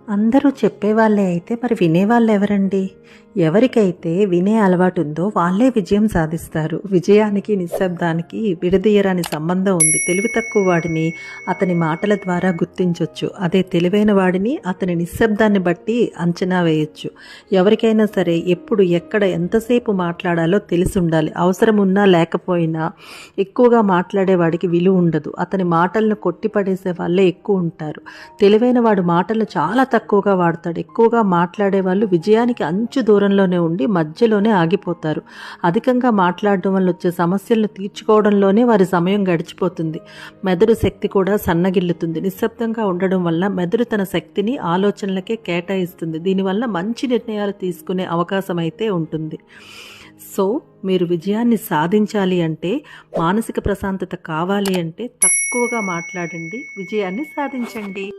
అందరూ చెప్పేవాళ్ళే అయితే మరి వినేవాళ్ళు ఎవరండి? ఎవరికైతే వినే అలవాటు ఉందో వాళ్ళే విజయం సాధిస్తారు. విజయానికి నిశ్శబ్దానికి విడదీయరాని సంబంధం ఉంది. తెలివి తక్కువ వాడిని అతని మాటల ద్వారా గుర్తించొచ్చు. అదే తెలివైన వాడిని అతని నిశ్శబ్దాన్ని బట్టి అంచనా వేయొచ్చు. ఎవరికైనా సరే ఎప్పుడు ఎక్కడ ఎంతసేపు మాట్లాడాలో తెలిసి ఉండాలి. అవసరం ఉన్నా లేకపోయినా ఎక్కువగా మాట్లాడేవాడికి విలువ ఉండదు. అతని మాటలను కొట్టిపడేసే వాళ్ళే ఎక్కువ ఉంటారు. తెలివైన వాడు మాటలు చాలా తక్కువగా వాడతాడు. ఎక్కువగా మాట్లాడే వాళ్ళు విజయానికి అంచు దూరంలోనే ఉండి మధ్యలోనే ఆగిపోతారు. అధికంగా మాట్లాడడం వల్ల వచ్చే సమస్యలను తీర్చుకోవడంలోనే వారి సమయం గడిచిపోతుంది. మెదడు శక్తి కూడా సన్నగిల్లుతుంది. నిశ్శబ్దంగా ఉండడం వల్ల మెదడు తన శక్తిని ఆలోచనలకే కేటాయిస్తుంది. దీనివల్ల మంచి నిర్ణయాలు తీసుకునే అవకాశం అయితే ఉంటుంది. సో మీరు విజయాన్ని సాధించాలి అంటే, మానసిక ప్రశాంతత కావాలి అంటే తక్కువగా మాట్లాడండి, విజయాన్ని సాధించండి.